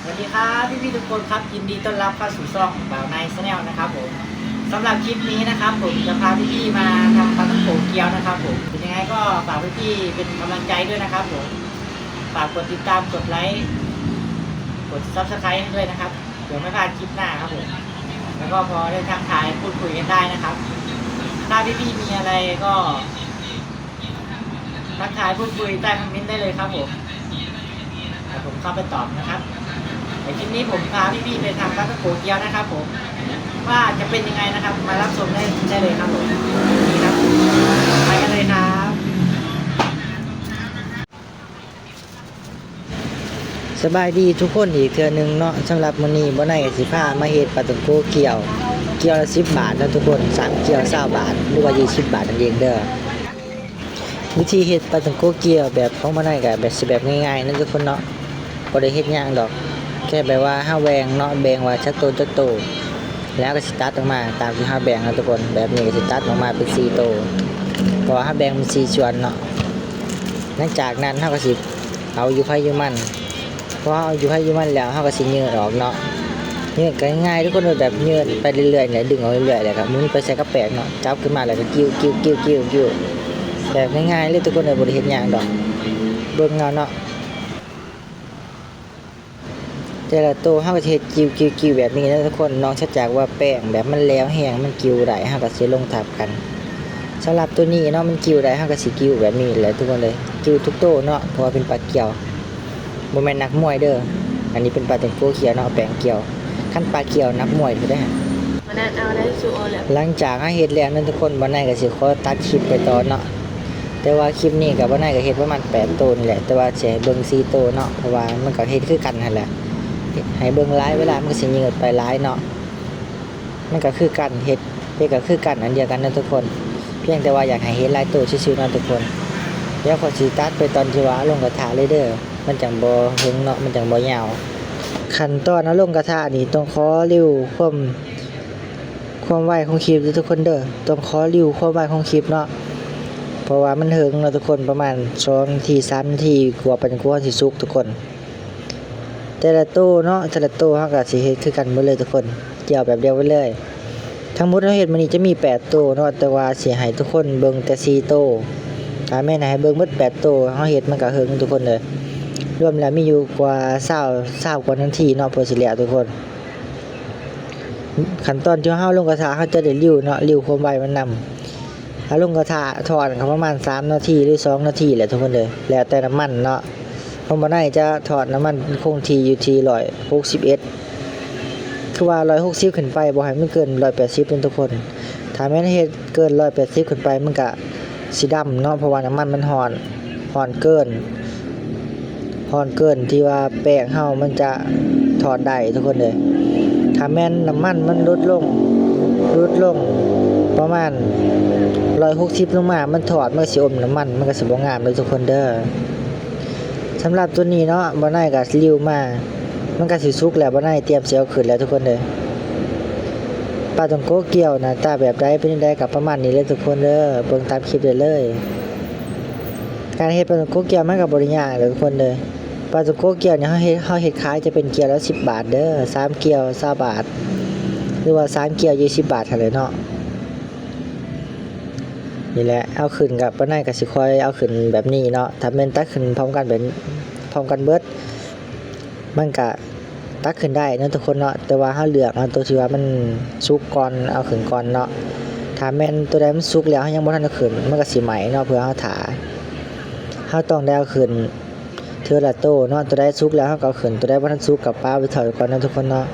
วัสดีครับพี่ทุกคนครับยินดีต้อนรับเข้าสู่ช่องบ่าวในชาแนลนะครับผมสำหรับคลิปนี้นะครับผมจะพาพี่มาทำปลาท่องโกเกี๊ยวนะครับผมเป็นยังไงก็ฝากพี่เป็นกำลังใจด้วยนะครับผมฝากกดติดตามกดไลค์กด Subscribe ให้ด้วยนะครับเดี๋ยวไม่พลาดคลิปหน้าครับผมแล้วก็พอได้ทักทายพูดคุยกันได้นะครับถ้าพี่มีอะไรก็ทักทายพูดคุยใต้คอมเมนต์ได้เลยครับผมผมเข้าไปตอบนะครับในคลิปนี้ผมพาพี่ไปทำปลาท่องโกเกี๊ยวนะครับผมว่าจะเป็นยังไงนะครับมารับชมได้เลยครับผมนี่ครับไปกันเลยครับสบายดีทุกคนอีกเทื่อนึงเนาะสำหรับมื้อนี้บ่ได้สิพามาเฮ็ดปลาท่องโกเกี๊ยวละ10 บาทนะทุกคน3เกี๊ยว20 บาทหรือว่า20 บาทนั่นเองเด้อวิธีเฮ็ดปลาท่องโกเกี๊ยวแบบของบ่ได้ก็แบบง่ายๆนั่นทุกคนเนาะบ่ได้เฮ็ดยากดอกแค่แบบว่าเฮาแบ่งเนาะแบ่งว่าจักโตแล้วก็สิตัดออกมาตามที่เฮาแบ่งนะทุกคนแบบนี้ก็สิตัดออกมาเป็น4โตเพราะว่าเฮาแบ่งเป็น4ส่วนเนาะหลังจากนั้นเฮาก็สิเอาอยู่ไผอยู่มันพอเอาอยู่ไผอยู่มันแล้วเฮาก็สิยืดออกเนาะยืดก็ง่ายๆทุกคนแบบยืดไปเรื่อยๆเนี่ยดึงเอาเรื่อยๆเลยครับหมุนไปใส่กระแปกเนาะจับขึ้นมาแล้วก็กิ้วแบบง่ายๆเลยทุกคนบ่ได้เฮ็ดยากดอกเบิ่งเอาเนาะแต่ละตัวเฮาก็สิเฮ็ดกิ้วแบบนี้นะทุกคนน้องชัดจากว่าแป้งแบบมันแล้วแห้งมันกิ้วได้เฮาก็สิลงทับกันสำหรับตัวนี้เนาะมันกิ้วได้เฮาก็สิกิ้วแบบนี้แหละทุกคนเลยกิ้วทุกโตเนาะเพราะว่าเป็นปลาเกี่ยวบ่แม่นนักมวยเด้ออันนี้เป็นปลาท่องโกเขียวเนาะแป้งเกี่ยวคันปลาเกี่ยวนักมวยก็ได้วันนั้นเอาได้สูเอาแล้วหลังจากเฮาเฮ็ดแล้วนั่นทุกคนบ่ได้ก็สิขอตัดคลิปไปต่อเนาะแต่ว่าคลิปนี้ก็บ่ได้ก็เฮ็ดประมาณ8โตนี่แหละแต่ว่าสิให้เบิ่ง4โตเนาะเพราะว่ามันก็เฮ็ดคือกันนั่นแหละให้เบิ่งหลายเวลามันก็สิยืดไปหลายเนาะมันก็คือกันเฮ็ดก็คือกันอันเดียวกันนะทุกคนเพียงแต่ว่าอยากให้เฮ็ดหลายโตซื่อๆเนาะทุกคนเดี๋ยวขอสิตัดไปตอนที่ว่าลงกระทะเลยเด้อมันจังบ่หึงเนาะมันจังบ่ยาวขั้นตอนเอาลงกระทะนี่ต้องขอริ้วความไวของคลิปทุกคนเด้อต้องขอริ้วความไวของคลิปเนาะเพราะว่ามันหึงเนาะทุกคนประมาณ2นาที3นาทีกว่าปันกว่าสิสุกทุกคนแต่ละโตเนาะแต่ละโตเฮาก็สิเฮ็ดคือกันหมดเลยทุกคนเกี่ยวแบบเดียวไว้เลยทั้งหมดเราเฮ็ดมื้อนี้จะมี8โตเนาะแต่ว่าสิให้ทุกคนเบิ่งแต่4โตถ้าแม่นให้เบิ่งหมด8โตเฮาเฮ็ดมันก็หึงทุกคนเลยรวมแล้วมีอยู่กว่า20กว่านาทีเนาะเพื่อสิแล้วทุกคนขั้นตอนที่เฮาลงกระทะเฮาจะได้ริ้วเนาะริ้วความไวมันนำถ้าลงกระทะทอดก็ประมาณ3นาทีหรือ2นาทีแหละทุกคนเลยแล้วแต่น้ำมันเนาะเพราะบ่ได้จะทอดน้ำมันคงที่อยู่ที่161คือว่า160ขึ้นไปบ่ให้มันเกิน180เป็นทุกคนถ้าแม่นเฮ็ดเกิน180ขึ้นไปมันก็สิดำเนาะเพราะว่าน้ำมันมันร้อนเกินที่ว่าแป้งเฮามันจะทอดได้ทุกคนเลยถ้าแม่นน้ำมันมันลดลงประมาณ160ลงมามันทอดมันก็สิอมน้ำมันมันก็สิบ่งามเลยทุกคนเด้อสำหรับตัวนี้เนาะบ่ได้ก็ริ้วมามันก็สิสุกแล้วบ่ได้เตรียมสิเอาขึ้นแล้วทุกคนเด้อปลาท่องโกเกี่ยวหน้าตาแบบใดเป็นจังได๋ก็ประมาณนี้เลยทุกคนเด้อเบิ่งตามคลิปได้เลยการเฮ็ดปลาท่องโกเกี่ยวมันก็บ่ได้ยากเลยทุกคนเด้อปลาท่องโกเกี่ยวเนี่ยเฮาเฮ็ดขายจะเป็นเกี่ยวละ10 บาทเด้อ3เกี่ยว20 บาทหรือว่า3เกี่ยว20 บาทเท่านั้นเนาะนี่แหละเอาขึ้นกับบ่ได้ก็สิค่อยเอาขึ้นแบบนี้เนาะถ้าแม่นตักขึ้นพร้อมกันเบิดมันก็ตักขึ้นได้เนาะทุกคนเนาะแต่ว่าเฮาเลือกเอาตัวที่ว่ามันสุกก่อนเอาขึ้นก่อนเนาะถ้าแม่นตัวใดมันสุกแล้วเฮายังบ่ทันเอาขึ้นมันก็สิไหม้เนาะเพื่อเฮาถาเฮาต้องได้เอาขึ้นเทื่อละโตเนาะตัวใดสุกแล้วเฮาก็เอาขึ้นตัวใดบ่ทันสุกก็ปาไว้ถอยก่อนเนาะทุกคนเนาะ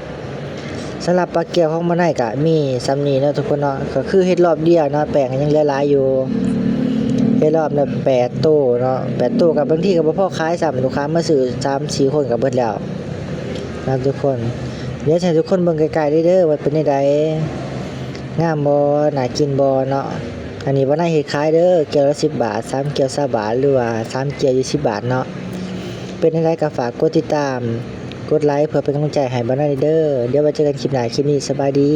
สำหรับปลาเกี่ยวของมันได้ก็มีซ้ำนี้เนาะทุกคนเนาะก็คือเฮ็ดรอบเดียวเนาะแป้งยังเหลือหลายอยู่เฮ็ดรอบละ8โตเนาะ8โตกับบางทีก็บ่พอขายซ้ำลูกค้ามาซื้อ 3-4 คนก็เบิดแล้วนะทุกคนเดี๋ยวให้ทุกคนเบิ่งไกลๆเด้อว่าเป็นจังได๋งามบ่น่ากินบ่เนาะอันนี้บ่ได้เฮ็ดขายเด้อเกี่ยวละ10 บาท3เกี่ยว20 บาทหรือว่า3เกี่ยว20 บาทเนาะเป็นจังได๋ก็ฝากกดติดตามกดไลค์เพื่อเป็นกำลังใจให้บ่ได้เด้อเดี๋ยวไว้เจอกันคลิปหน้าคลิปนี้สบายดี